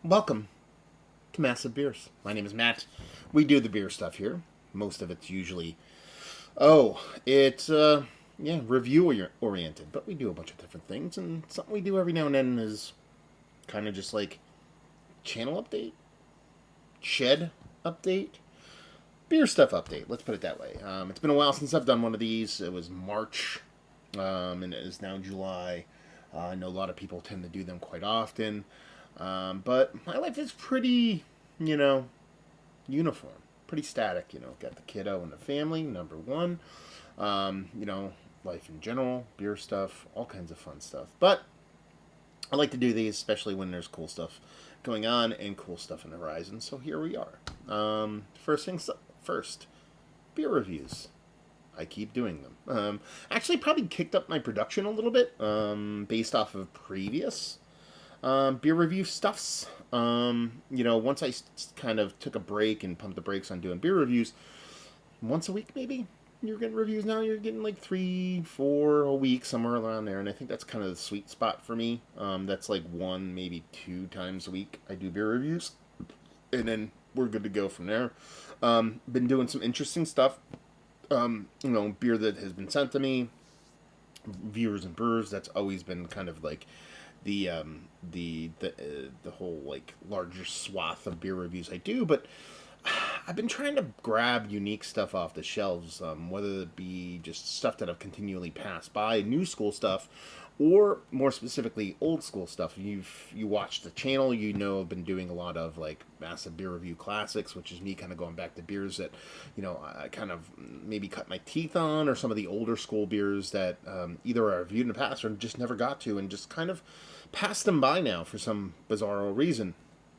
Welcome to Massive Beers. My name is Matt. We do the beer stuff here. Most of it's usually, it's review oriented, but we do a bunch of different things, and something we do every now and then is kind of just like channel update, shed update, beer stuff update. Let's put it that way. It's been a while since I've done one of these. It was March, and it is now July. I know a lot of people tend to do them quite often. But my life is pretty, you know, uniform, pretty static. Got the kiddo and the family, number one. Um, you know, Life in general, beer stuff, all kinds of fun stuff. But I like to do these, especially when there's cool stuff going on and cool stuff on the horizon. So here we are. First things first, beer reviews. I keep doing them. Actually, probably kicked up my production a little bit based off of previous beer review stuffs. Once kind of took a break and pumped the brakes on doing beer reviews, once a week maybe. You're getting reviews now. You're getting like 3, 4 a week, somewhere around there, and I think that's kind of the sweet spot for me. That's like 1, maybe 2 times a week I do beer reviews, and then we're good to go from there. Been doing some interesting stuff. Beer that has been sent to me, viewers and brewers. That's always been kind of like the whole like larger swath of beer reviews I do, but I've been trying to grab unique stuff off the shelves, whether it be just stuff that I've continually passed by, new school stuff, or more specifically old school stuff. You watched the channel, I've been doing a lot of like massive beer review classics, which is me kind of going back to beers that I kind of maybe cut my teeth on, or some of the older school beers that either I reviewed in the past or just never got to, and just kind of passed them by now for some bizarre reason.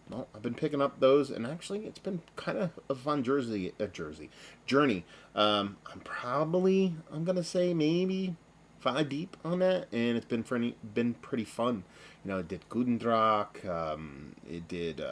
Well, I've been picking up those, and actually, it's been kind of a fun journey. I'm gonna say maybe 5 deep on that, and it's been pretty fun. It did Gudendrak, it did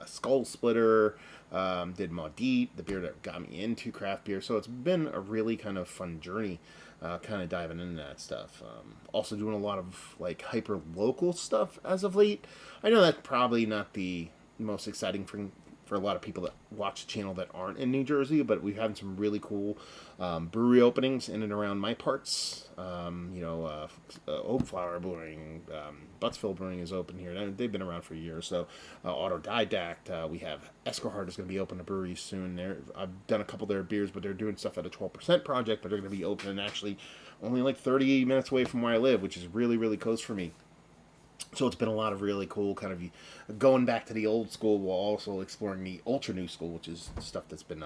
Skull Splitter, did Maudit, the beer that got me into craft beer. So it's been a really kind of fun journey, kind of diving into that stuff. Also doing a lot of like hyper local stuff as of late. I know that's probably not the most exciting for a lot of people that watch the channel that aren't in New Jersey, but we've had some really cool brewery openings in and around my parts. Oak Flower Brewing, Buttsville Brewing is open here. They've been around for years. So Autodidact, we have Esquihart is going to be open a brewery soon. I've done a couple of their beers, but they're doing stuff at a 12% project, but they're going to be open actually only like 30 minutes away from where I live, which is really, really close for me. So it's been a lot of really cool kind of going back to the old school while also exploring the ultra new school, which is stuff that's been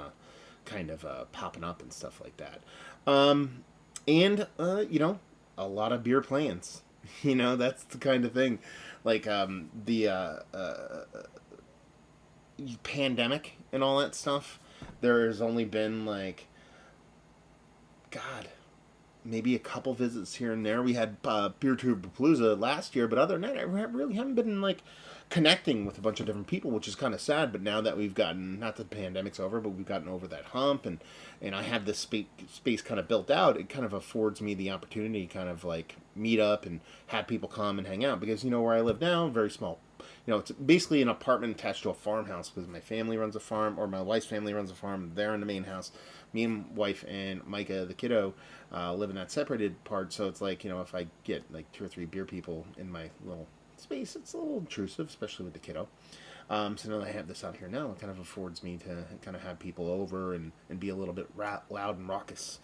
kind of popping up and stuff like that. And a lot of beer plans. That's the kind of thing. Like the pandemic and all that stuff. There's only been like, God, maybe a couple visits here and there. We had Beer Tour Palooza last year, but other than that, I really haven't been like connecting with a bunch of different people, which is kind of sad. But now that we've gotten, not that the pandemic's over, but we've gotten over that hump, and I have this space kind of built out, it kind of affords me the opportunity to kind of like meet up and have people come and hang out, because where I live now, very small. It's basically an apartment attached to a farmhouse, because my family runs a farm, or my wife's family runs a farm. They're in the main house. Me and wife and Micah, the kiddo, live in that separated part. So it's like, if I get like 2 or 3 beer people in my little space, it's a little intrusive, especially with the kiddo. So now that I have this out here now, it kind of affords me to kind of have people over and be a little bit loud and raucous.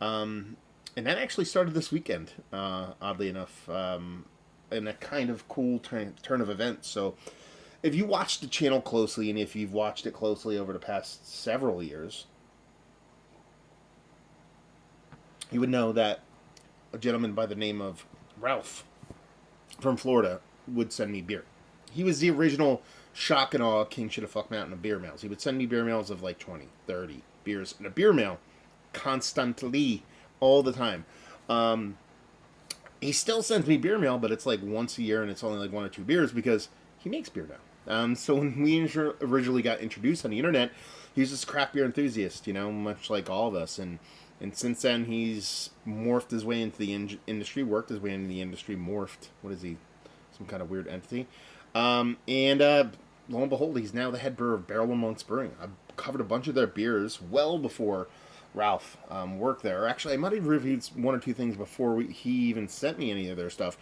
And that actually started this weekend, oddly enough, in a kind of cool turn of events. So if you watch the channel closely, and if you've watched it closely over the past several years, you would know that a gentleman by the name of Ralph from Florida would send me beer. He was the original shock and awe King Shoulda Fuck Mountain of beer mails. He would send me beer mails of like 20, 30 beers in a beer mail constantly, all the time. He still sends me beer mail, but it's like once a year, and it's only like 1 or 2 beers, because he makes beer now. So when we originally got introduced on the internet, he was this craft beer enthusiast, much like all of us. And since then, he's morphed his way into the industry, worked his way into the industry, morphed. What is he? Some kind of weird entity. And lo and behold, he's now the head brewer of Barrel and Monks Brewing. I've covered a bunch of their beers well before Ralph worked there. Or actually, I might have reviewed one or two things before he even sent me any of their stuff.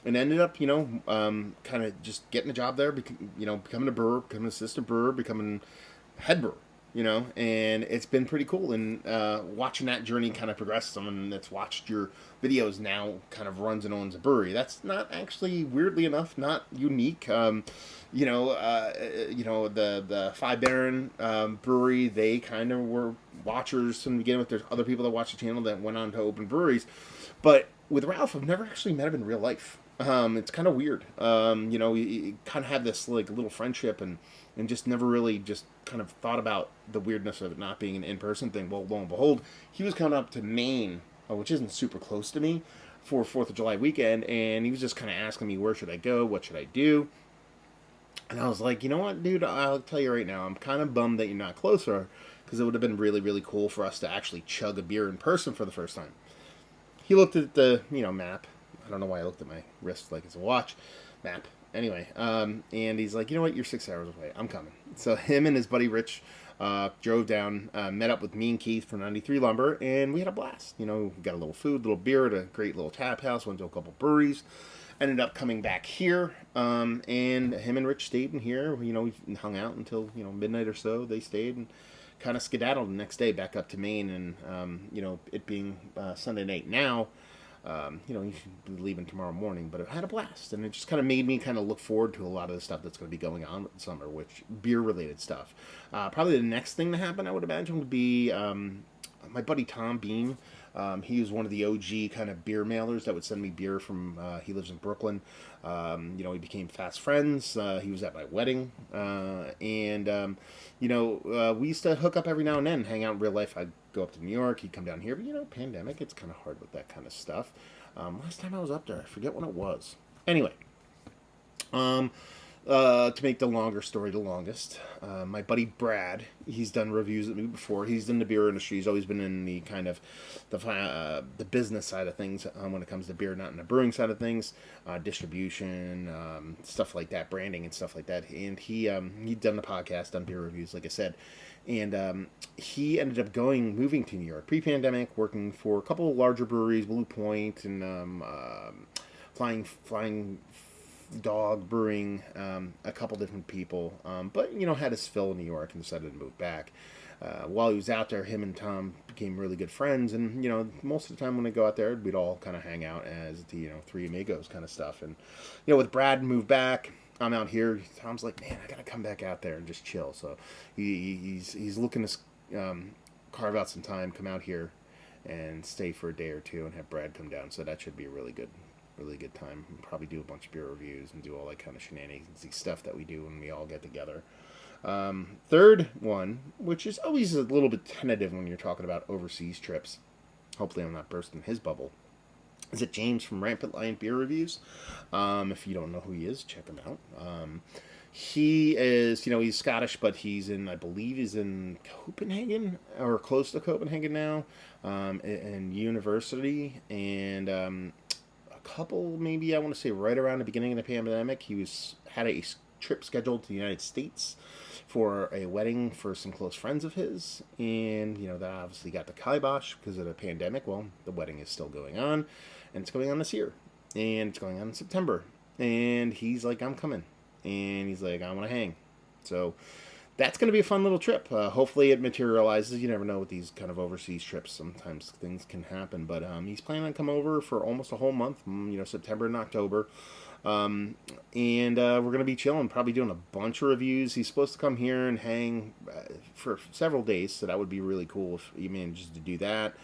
And ended up, kind of just getting a job there, becoming a brewer, becoming an assistant brewer, becoming head brewer, and it's been pretty cool. And watching that journey kind of progress, someone that's watched your videos now kind of runs and owns a brewery. That's not actually, weirdly enough, not unique. The Five Baron brewery, they kind of were watchers from the beginning. There's other people that watch the channel that went on to open breweries, but with Ralph, I've never actually met him in real life. It's kind of weird. You kind of had this like little friendship and just never really just kind of thought about the weirdness of it not being an in-person thing. Well, lo and behold, he was coming up to Maine, which isn't super close to me, for 4th of July weekend, and he was just kind of asking me, where should I go? What should I do? And I was like, you know what, dude, I'll tell you right now, I'm kind of bummed that you're not closer, because it would have been really, really cool for us to actually chug a beer in person for the first time. He looked at the, map. I don't know why I looked at my wrist like it's a watch map. Anyway, and he's like, you know what, you're 6 hours away. I'm coming. So him and his buddy Rich drove down, met up with me and Keith from 93 Lumber, and we had a blast. We got a little food, little beer at a great little tap house, went to a couple breweries, ended up coming back here, and him and Rich stayed in here. We hung out until, midnight or so. They stayed and kind of skedaddled the next day back up to Maine, and, it being Sunday night now, you should be leaving tomorrow morning, but I had a blast, and it just kind of made me kind of look forward to a lot of the stuff that's going to be going on with the summer, which beer-related stuff. Probably the next thing to happen, I would imagine, would be my buddy Tom Beam. He was one of the OG kind of beer mailers that would send me beer from, he lives in Brooklyn. We became fast friends. He was at my wedding. And we used to hook up every now and then, hang out in real life. I'd go up to New York. He'd come down here. But, pandemic, it's kind of hard with that kind of stuff. Last time I was up there, I forget when it was. Anyway, to make the longer story the longest, my buddy Brad, he's done reviews with me before. He's in the beer industry. He's always been in the kind of the business side of things when it comes to beer, not in the brewing side of things, distribution, stuff like that, branding and stuff like that. And he'd done the podcast, done beer reviews, like I said. And he ended up moving to New York pre-pandemic, working for a couple of larger breweries, Blue Point and Flying Dog Brewing, a couple different people, but had his fill in New York and decided to move back. While he was out there, him and Tom became really good friends, and most of the time when I go out there, we'd all kind of hang out as the three amigos kind of stuff. And with Brad moved back, I'm out here. Tom's like, man, I gotta come back out there and just chill. So he's looking to carve out some time, come out here, and stay for a day or two, and have Brad come down. So that should be a really good time. We'll probably do a bunch of beer reviews and do all that kind of shenanigans stuff that we do when we all get together. Third one, which is always a little bit tentative when you're talking about overseas trips. Hopefully I'm not bursting his bubble. Is it James from Rampant Lion Beer Reviews? If you don't know who he is, check him out. He is, he's Scottish, but I believe he's in Copenhagen or close to Copenhagen now, in university. And a couple, maybe I want to say right around the beginning of the pandemic, he had a trip scheduled to the United States for a wedding for some close friends of his, and that obviously got the kibosh because of the pandemic. Well, the wedding is still going on, and it's going on this year, and it's going on in September, and he's like, I'm coming, and he's like, I want to hang. So that's going to be a fun little trip. Hopefully it materializes. You never know with these kind of overseas trips. Sometimes things can happen, but he's planning on come over for almost a whole month, September and October. And we're going to be chilling, probably doing a bunch of reviews. He's supposed to come here and hang for several days, so that would be really cool if he manages to do that.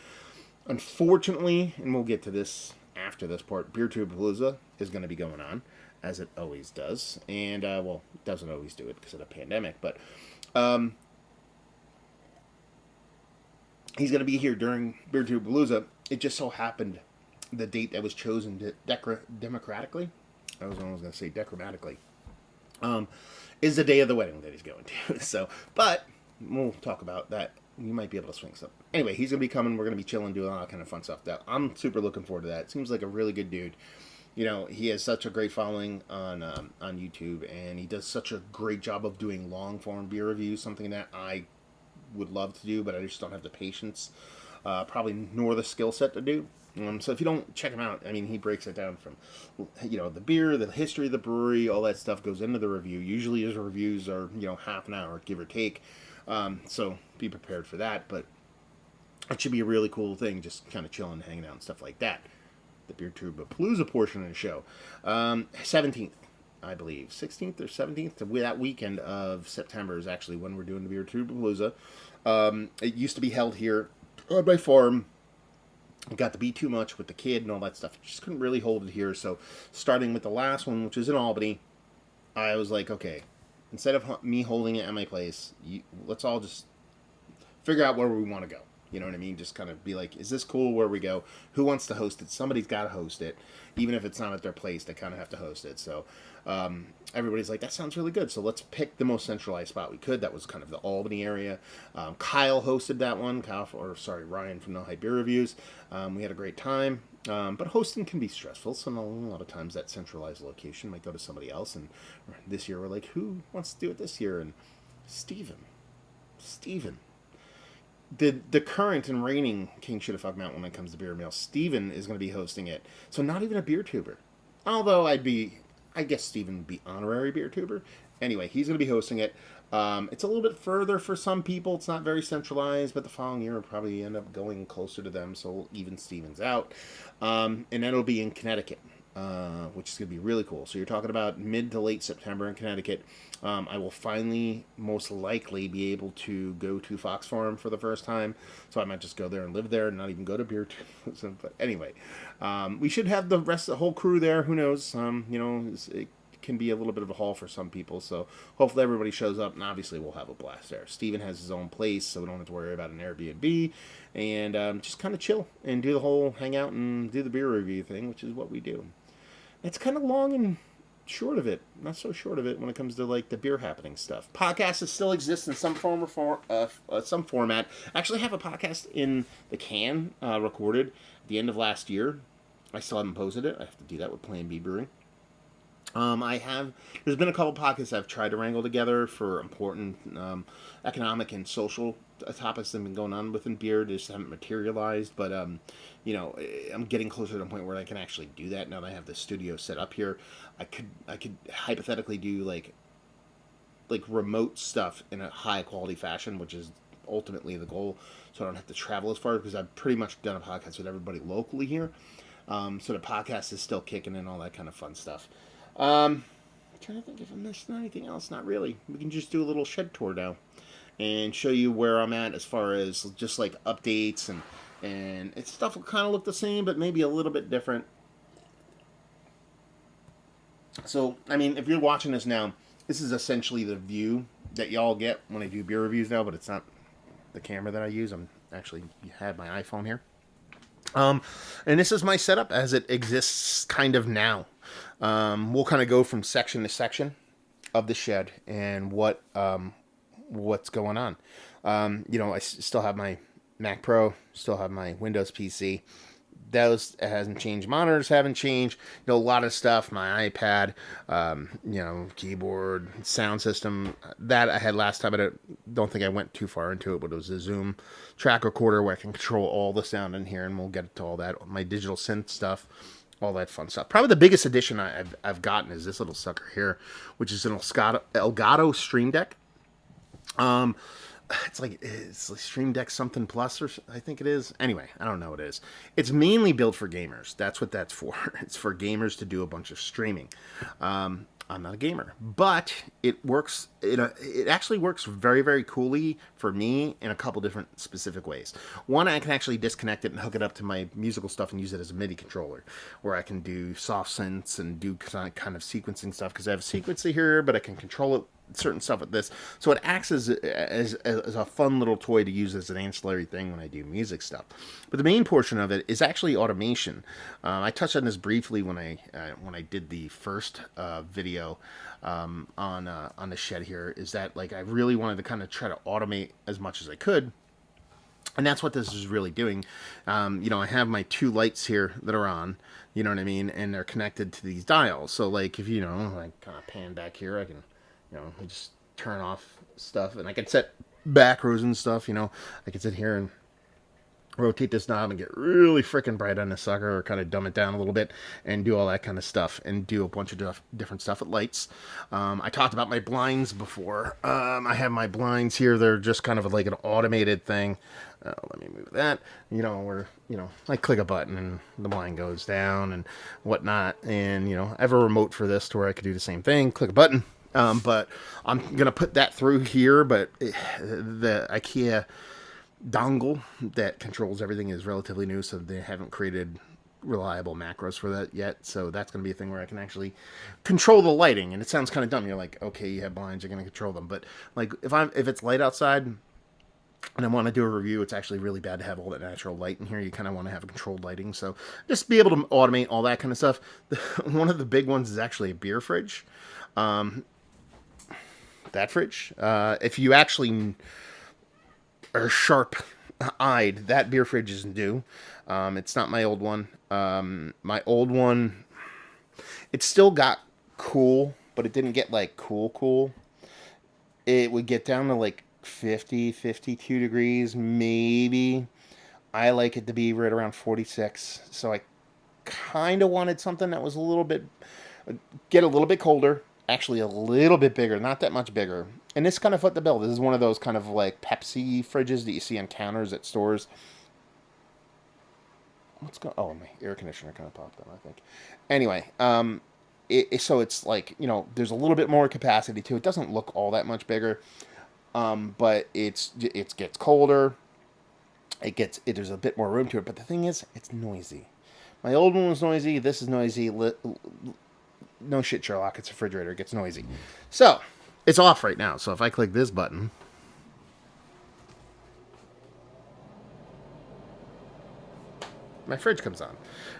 Unfortunately, and we'll get to this after this part, Beer-Tube-Palooza is going to be going on, as it always does. And, it doesn't always do it because of the pandemic, but he's going to be here during Beer-Tube-Palooza. It just so happened the date that was chosen democratically, I was almost going to say decromatically, is the day of the wedding that he's going to. So, but we'll talk about that. You might be able to swing something. Anyway, he's going to be coming. We're going to be chilling, doing all that kind of fun stuff. I'm super looking forward to that. Seems like a really good dude. You know, he has such a great following on YouTube, and he does such a great job of doing long form beer reviews. Something that I would love to do, but I just don't have the patience, probably nor the skill set to do. So if you don't check him out, I mean, he breaks it down from, you know, the beer, the history of the brewery, all that stuff goes into the review. Usually his reviews are, you know, half an hour, give or take. So be prepared for that. But it should be a really cool thing, just kind of chilling, hanging out, and stuff like that. The Beer Palooza portion of the show, 17th, I believe, 16th or 17th. That weekend of September is actually when we're doing the Beer Palooza. It used to be held here on my farm. It got to be too much with the kid and all that stuff. Just couldn't really hold it here. So starting with the last one, which is in Albany, I was like, okay, instead of me holding it at my place, let's all just figure out where we want to go. You know what I mean? Just kind of be like, is this cool where we go? Who wants to host it? Somebody's got to host it. Even if it's not at their place, they kind of have to host it. So everybody's like, that sounds really good. So let's pick the most centralized spot we could. That was kind of the Albany area. Kyle hosted that one. Ryan from No Hype Beer Reviews. We had a great time. But hosting can be stressful. So a lot of times that centralized location might go to somebody else. And this year we're like, who wants to do it this year? And Steven. The current and reigning King Shittifog Mountain when it comes to beer meal, Steven is going to be hosting it. So not even a beer tuber. Although I guess Steven would be honorary beer tuber. Anyway, he's going to be hosting it. It's a little bit further for some people. It's not very centralized, but the following year will probably end up going closer to them, so we'll even Stevens out. And then it'll be in Connecticut, which is going to be really cool. So you're talking about mid to late September in Connecticut. I will finally, most likely, be able to go to Fox Farm for the first time. So I might just go there and live there and not even go to beer. But anyway, we should have the whole crew there. Who knows? It can be a little bit of a haul for some people. So hopefully everybody shows up, and obviously we'll have a blast there. Steven has his own place, so we don't have to worry about an Airbnb. And just kind of chill and do the whole hang out and do the beer review thing, which is what we do. It's kind of long and short of it. Not so short of it when it comes to like the beer happening stuff. Podcasts still exist in some form or some format. I actually have a podcast in the can recorded at the end of last year. I still haven't posted it. I have to do that with Plan B Brewing. There's been a couple podcasts I've tried to wrangle together for important economic and social topics that have been going on within beer. They just haven't materialized, but I'm getting closer to the point where I can actually do that now that I have the studio set up here. I could hypothetically do like remote stuff in a high quality fashion, which is ultimately the goal, so I don't have to travel as far, because I've pretty much done a podcast with everybody locally here. So the podcast is still kicking and all that kind of fun stuff. I'm trying to think if I'm missing anything else. Not really. We can just do a little shed tour now and show you where I'm at as far as just like updates and it's stuff will kind of look the same, but maybe a little bit different. So, I mean, if you're watching this now, this is essentially the view that y'all get when I do beer reviews now, but it's not the camera that I use. I'm actually had my iPhone here. And this is my setup as it exists kind of now. We'll kind of go from section to section of the shed and what's going on. I still have my Mac Pro, still have my Windows PC. Those hasn't changed. Monitors haven't changed. A lot of stuff. My iPad, keyboard, sound system. That I had last time. I don't think I went too far into it, but it was a Zoom track recorder where I can control all the sound in here, and we'll get to all that. My digital synth stuff, all that fun stuff. Probably the biggest addition I've gotten is this little sucker here, which is an Elgato Stream Deck. It's like Stream Deck something plus, or I think it is. Anyway, I don't know what it is. It's mainly built for gamers. That's what that's for. It's for gamers to do a bunch of streaming. I'm not a gamer, but it works. It actually works very, very coolly for me in a couple different specific ways. One, I can actually disconnect it and hook it up to my musical stuff and use it as a MIDI controller, where I can do soft synths and do kind of sequencing stuff, because I have a sequencer here, but I can control it certain stuff with this, so it acts as a fun little toy to use as an ancillary thing when I do music stuff. But the main portion of it is actually automation. I touched on this briefly when I did the first video on the shed here. Is that like I really wanted to kind of try to automate as much as I could. And that's what this is really doing. I have my two lights here that are on, you know what I mean, and they're connected to these dials. So like if I kind of pan back here, I can, just turn off stuff, and I can set macros and stuff. I can sit here and rotate this knob and get really freaking bright on the sucker, or kind of dumb it down a little bit and do all that kind of stuff and do a bunch of different stuff with lights. I talked about my blinds before. I have my blinds here. They're just kind of like an automated thing. Let me move that. Where I click a button and the blind goes down and whatnot. And I have a remote for this to where I could do the same thing. Click a button. But I'm gonna put that through here. But the IKEA dongle that controls everything is relatively new, so they haven't created reliable macros for that yet. So that's going to be a thing where I can actually control the lighting. And it sounds kind of dumb. You're like, okay, you have blinds, you're going to control them. But like if it's light outside and I want to do a review, it's actually really bad to have all that natural light in here. You kind of want to have a controlled lighting. So just be able to automate all that kind of stuff. One of the big ones is actually a beer fridge. That fridge. If you actually are sharp-eyed, that beer fridge is new. It's not my old one. My old one, it still got cool, but it didn't get like cool. It would get down to like 50, 52 degrees, maybe. I like it to be right around 46. So I kind of wanted something that was get a little bit colder, actually a little bit bigger, not that much bigger. And this kind of fit the bill. This is one of those kind of like Pepsi fridges that you see on counters at stores. Oh, my air conditioner kind of popped on, I think. Anyway, so it's like, there's a little bit more capacity to it. It doesn't look all that much bigger, but it gets colder. There's a bit more room to it. But the thing is, it's noisy. My old one was noisy. This is noisy. No shit, Sherlock. It's a refrigerator. It gets noisy. So it's off right now. So if I click this button, my fridge comes on.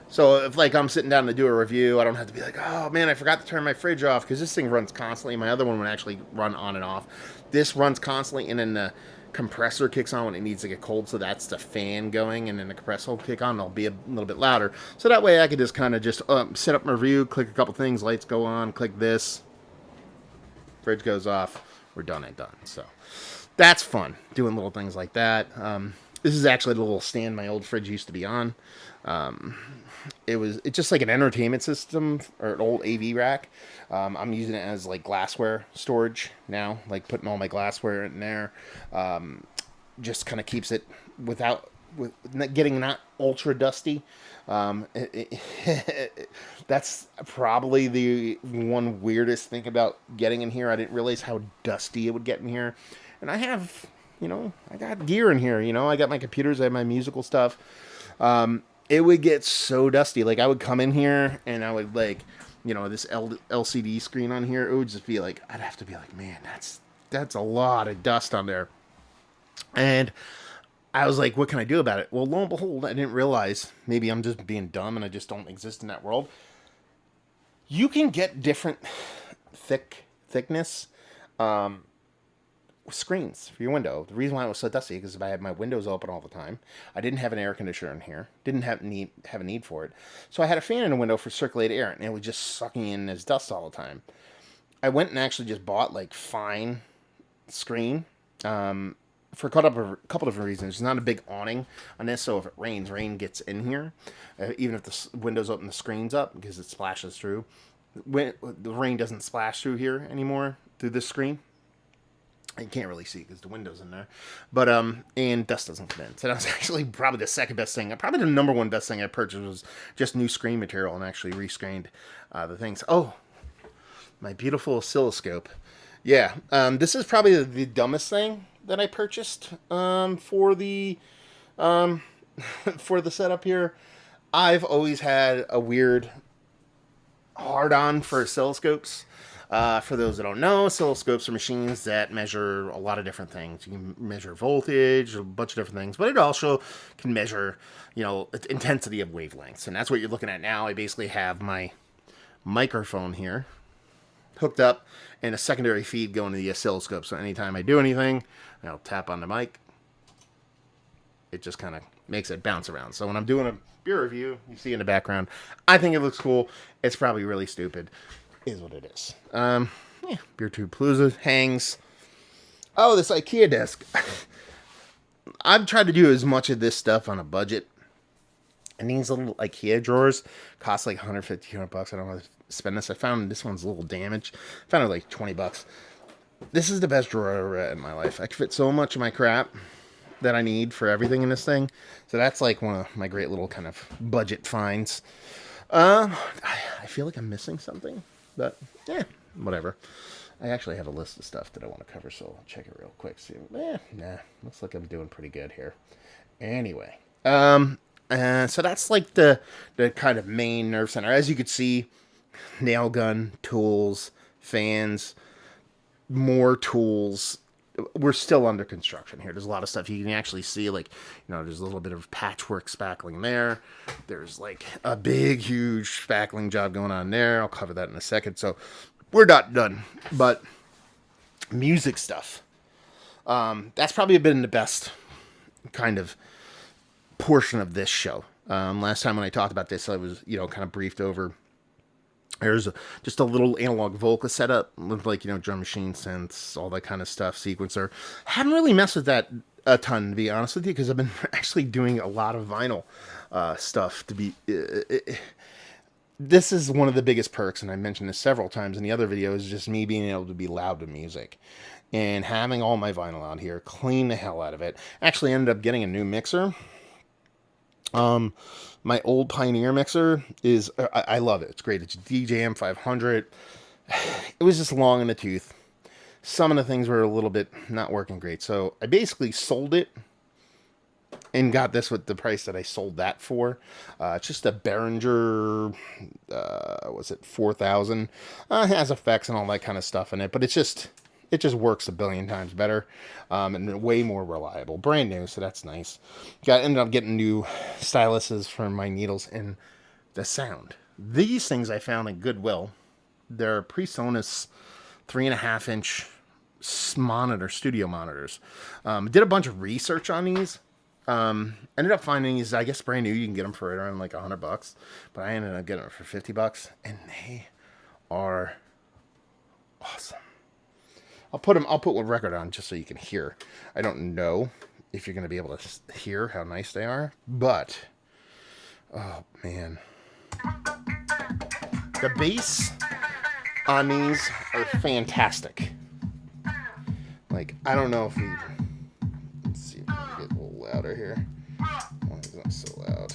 So if like I'm sitting down to do a review, I don't have to be like, oh man, I forgot to turn my fridge off, because this thing runs constantly. My other one would actually run on and off. This runs constantly, and then the compressor kicks on when it needs to get cold, so that's the fan going, and then the compressor will kick on, and it'll be a little bit louder. So that way I could just kind of just set up my review, click a couple things, lights go on, click this, fridge goes off, we're done and done. So that's fun, doing little things like that. This is actually the little stand my old fridge used to be on. It's just like an entertainment system, or an old AV rack. I'm using it as like glassware storage now, like putting all my glassware in there. Just kind of keeps it getting not ultra dusty. That's probably the one weirdest thing about getting in here. I didn't realize how dusty it would get in here. And I have, I got gear in here, I got my computers, I have my musical stuff. It would get so dusty. Like I would come in here and I would like, this LCD screen on here, it would just be like, I'd have to be like, man, that's a lot of dust on there. And I was like, what can I do about it? Well, lo and behold, I didn't realize, maybe I'm just being dumb and I just don't exist in that world. You can get different thickness screens for your window. The reason why it was so dusty is because I had my windows open all the time. I didn't have an air conditioner in here. Didn't have a need for it. So I had a fan in the window for circulated air, and it was just sucking in this dust all the time. I went and actually just bought like fine screen for a couple different reasons. There's not a big awning on this, so if it rains, rain gets in here. Even if the window's open, the screen's up because it splashes through. The rain doesn't splash through here anymore through this screen. You can't really see because the window's in there. But, and dust doesn't come in. So that's actually probably the second best thing. Probably the number one best thing I purchased was just new screen material and actually rescreened the things. Oh, my beautiful oscilloscope. Yeah, this is probably the dumbest thing that I purchased for the for the setup here. I've always had a weird hard-on for oscilloscopes. For those that don't know, oscilloscopes are machines that measure a lot of different things. You can measure voltage, a bunch of different things, but it also can measure, intensity of wavelengths. And that's what you're looking at now. I basically have my microphone here hooked up and a secondary feed going to the oscilloscope. So anytime I do anything, I'll tap on the mic. it just kind of makes it bounce around. So when I'm doing a beer review, you see in the background, I think it looks cool. It's probably really stupid, is what it is. Yeah, Beer Tube Palooza hangs. Oh, this IKEA desk. I've tried to do as much of this stuff on a budget. And these little IKEA drawers cost like 150, 200 bucks. I don't want to spend this. I found this one's a little damaged. I found it like 20 bucks. This is the best drawer I've ever had in my life. I can fit so much of my crap that I need for everything in this thing. So that's like one of my great little kind of budget finds. I feel like I'm missing something, but yeah, whatever. I actually have a list of stuff that I want to cover, so I'll check it real quick. See, looks like I'm doing pretty good here. Anyway, so that's like the kind of main nerve center. As you could see, nail gun, tools, fans, more tools. We're still under construction here. There's a lot of stuff you can actually see, like, there's a little bit of patchwork spackling there. There's like a big, huge spackling job going on there. I'll cover that in a second. So we're not done, but music stuff. That's probably been the best kind of portion of this show. Last time when I talked about this, I was, kind of briefed over. There's just a little analog vocal setup with like, drum machine synths, all that kind of stuff, sequencer. Haven't really messed with that a ton, to be honest with you, because I've been actually doing a lot of vinyl stuff to be... This is one of the biggest perks, and I mentioned this several times in the other videos, just me being able to be loud to music. And having all my vinyl out here, clean the hell out of it. Actually ended up getting a new mixer. My old Pioneer mixer is, I love it. It's great. It's a DJM 500. It was just long in the tooth. Some of the things were a little bit not working great. So I basically sold it and got this with the price that I sold that for. It's just a Behringer, was it 4000? It has effects and all that kind of stuff in it, but it just works a billion times better, and way more reliable. Brand new, so that's nice. Ended up getting new styluses for my needles and the sound. These things I found at Goodwill. They're PreSonus 3.5-inch monitor, studio monitors. Did a bunch of research on these. Ended up finding these, I guess, brand new. You can get them for around like $100, but I ended up getting them for $50, and they are awesome. I'll put one record on just so you can hear. I don't know if you're going to be able to hear how nice they are, but oh man, the bass on these are fantastic. Like, I don't know if we... Let's see if we can get a little louder here. Why is that so loud?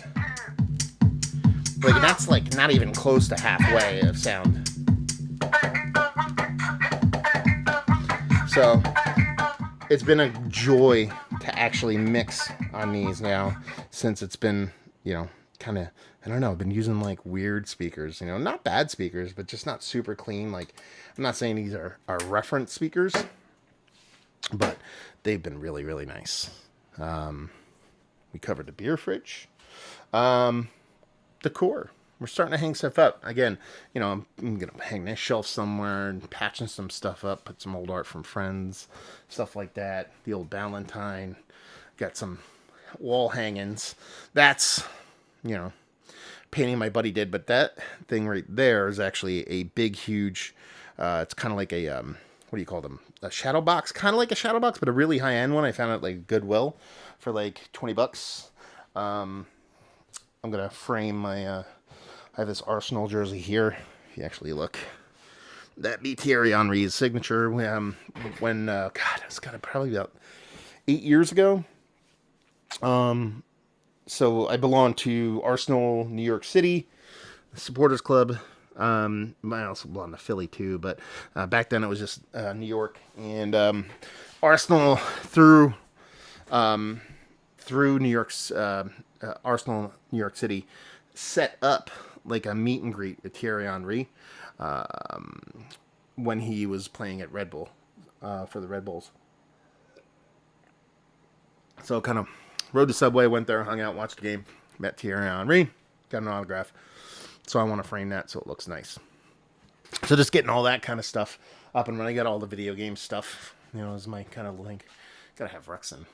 Like, that's like not even close to halfway of sound. So, it's been a joy to actually mix on these now, since it's been, kind of, I don't know, I've been using like weird speakers, not bad speakers, but just not super clean. Like, I'm not saying these are reference speakers, but they've been really, really nice. We covered the beer fridge, the core. We're starting to hang stuff up. Again, I'm going to hang this shelf somewhere and patching some stuff up, put some old art from friends, stuff like that. The old Valentine. Got some wall hangings. That's, painting my buddy did. But that thing right there is actually a big, huge, it's kind of like a, what do you call them? A shadow box. Kind of like a shadow box, but a really high-end one. I found it at like Goodwill for like $20. I'm going to frame my... I have this Arsenal jersey here. If you actually look, that be Thierry Henry's signature. When God, it was kind of probably about 8 years ago. So I belong to Arsenal New York City, the supporters club. I also belong to Philly too, but back then it was just New York, and Arsenal through New York's Arsenal New York City set up like a meet and greet with Thierry Henry when he was playing at Red Bull for the Red Bulls. So kind of rode the subway, went there, hung out, watched the game, met Thierry Henry, got an autograph. So I want to frame that so it looks nice. So just getting all that kind of stuff up and running. I got all the video game stuff, is my kind of Gotta have Rexon,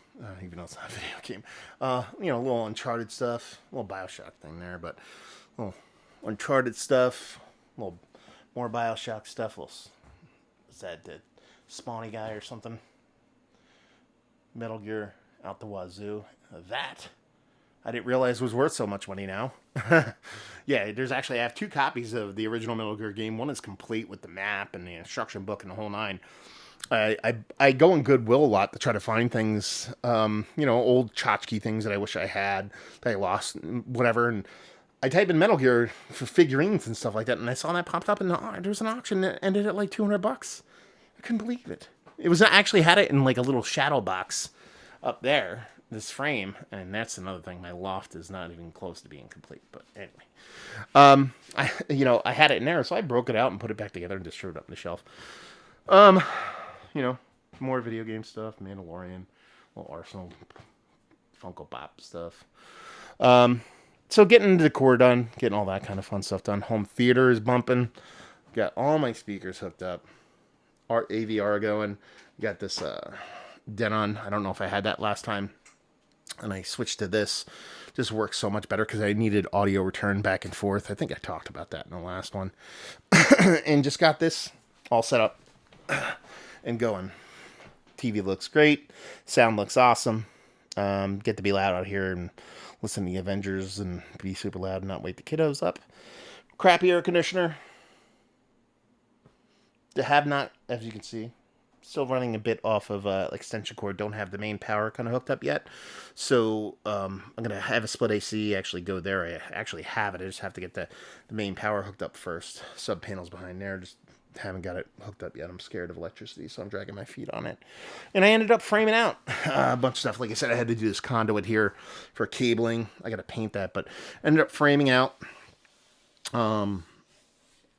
even though it's not a video game. A little Uncharted stuff, a little Bioshock thing there, but a little Uncharted stuff, a little more Bioshock stuff. Is that the Spawny guy or something? Metal Gear out the wazoo. That I didn't realize was worth so much money now. Yeah, I have 2 copies of the original Metal Gear game. One is complete with the map and the instruction book and the whole nine. I go in Goodwill a lot to try to find things, old tchotchke things that I wish I had, that I lost, whatever. And I type in Metal Gear for figurines and stuff like that, and I saw that popped up, and there was an auction that ended at like $200. I couldn't believe it. It was actually had it in like a little shadow box up there, this frame, and that's another thing. My loft is not even close to being complete, but anyway, I had it in there, so I broke it out and put it back together and just threw it up on the shelf. More video game stuff, Mandalorian, little Arsenal, Funko Pop stuff. So getting the decor done, getting all that kind of fun stuff done. Home theater is bumping. Got all my speakers hooked up. Our AVR going. Got this Denon. I don't know if I had that last time. And I switched to this. Just works so much better because I needed audio return back and forth. I think I talked about that in the last one. And just got this all set up and going. TV looks great. Sound looks awesome. Get to be loud out here and listen to the Avengers and be super loud and not wake the kiddos up. Crappy air conditioner. The have not, as you can see, still running a bit off of extension cord. Don't have the main power kind of hooked up yet. So I'm going to have a split AC actually go there. I actually have it. I just have to get the main power hooked up first. Sub panels behind there. Just haven't got it hooked up yet. I'm scared of electricity, so I'm dragging my feet on it. And I ended up framing out a bunch of stuff. Like I said, I had to do this conduit here for cabling. I got to paint that, but ended up framing out and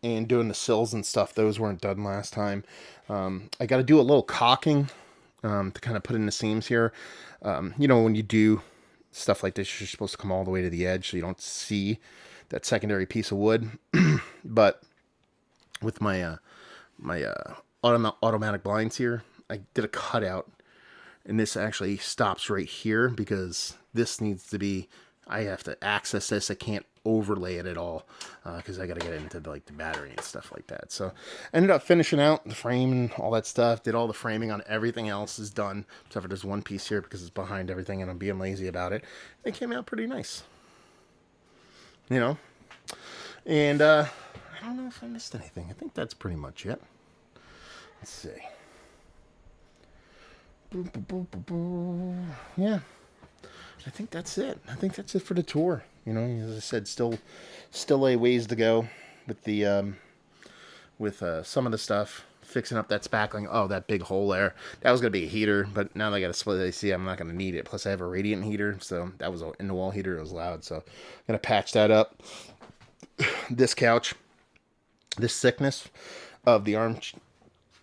doing the sills and stuff. Those weren't done last time. I got to do a little caulking to kind of put in the seams here. When you do stuff like this, you're supposed to come all the way to the edge so you don't see that secondary piece of wood. But with my automatic blinds here, I did a cutout, and this actually stops right here because this needs to be, I have to access this. I can't overlay it at all because I got to get into the battery and stuff like that. So ended up finishing out the frame and all that stuff. Did all the framing on everything else is done except for this one piece here because it's behind everything and I'm being lazy about it. It came out pretty nice, and I don't know if I missed anything. I think that's pretty much it. Let's see. Yeah. I think that's it. I think that's it for the tour. As I said, still a ways to go with the some of the stuff. Fixing up that spackling. Oh, that big hole there. That was going to be a heater, but now that I got a split AC, I'm not going to need it. Plus, I have a radiant heater, so that was an in-the-wall heater. It was loud, so I'm going to patch that up. This couch, this thickness of the arm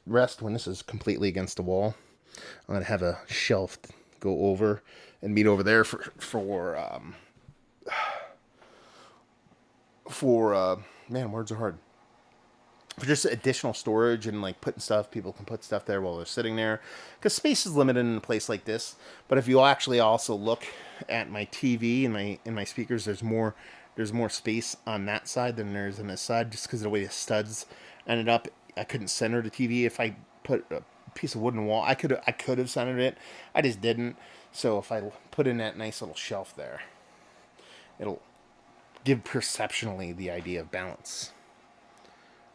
rest, when this is completely against the wall, I'm going to have a shelf go over and meet over there for man, words are hard. For just additional storage and putting stuff, people can put stuff there while they're sitting there because space is limited in a place like this. But if you actually also look at my TV and my speakers, there's more space on that side than there is on this side, just because of the way the studs ended up. I couldn't center the TV. If I put a piece of wooden wall, I could have centered it. I just didn't. So if I put in that nice little shelf there, it'll give perceptionally the idea of balance.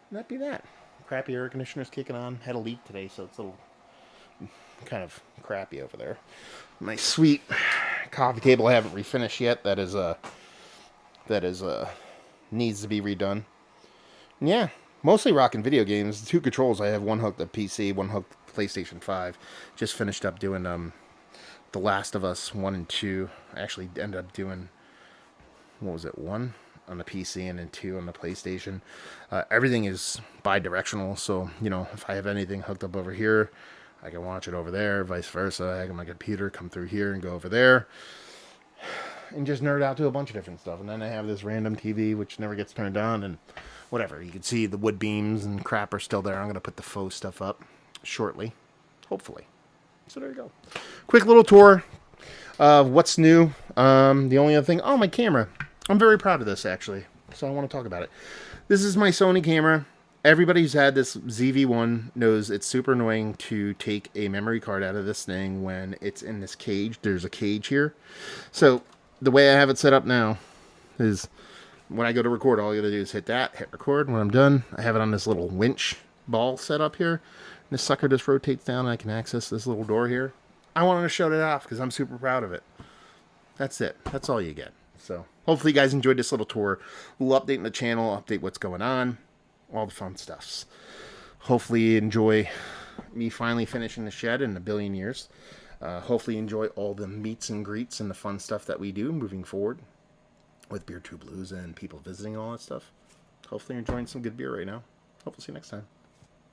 And that'd be that. Crappy air conditioner's kicking on. Had a leak today, so it's a little kind of crappy over there. My sweet coffee table I haven't refinished yet. That is needs to be redone. And yeah, mostly rocking video games. The 2 controls I have, one hooked up PC, one hooked PlayStation 5. Just finished up doing The Last of Us 1 and 2. I actually ended up doing, 1 on the PC and then 2 on the PlayStation. Everything is bi-directional, so if I have anything hooked up over here, I can watch it over there, vice versa. I have my computer come through here and go over there and just nerd out to a bunch of different stuff. And then I have this random TV which never gets turned on, and whatever. You can see the wood beams and crap are still there. I'm going to put the faux stuff up shortly, hopefully. So there you go. Quick little tour of what's new. The only other thing, oh, my camera. I'm very proud of this, actually. So I want to talk about it. This is my Sony camera. Everybody who's had this ZV-1 knows it's super annoying to take a memory card out of this thing when it's in this cage. There's a cage here. So the way I have it set up now is when I go to record, all you gotta do is hit that, hit record. When I'm done, I have it on this little winch ball set up here. This sucker just rotates down and I can access this little door here. I wanted to show it off because I'm super proud of it. That's it. That's all you get. So hopefully you guys enjoyed this little tour. We'll update the channel, update what's going on, all the fun stuffs. Hopefully you enjoy me finally finishing the shed in a billion years. Hopefully you enjoy all the meets and greets and the fun stuff that we do moving forward with Beer Tube Blues and people visiting and all that stuff. Hopefully you're enjoying some good beer right now. Hopefully see you next time.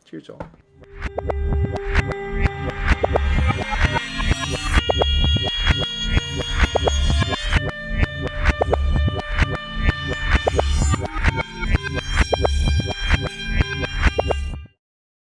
Cheers, y'all.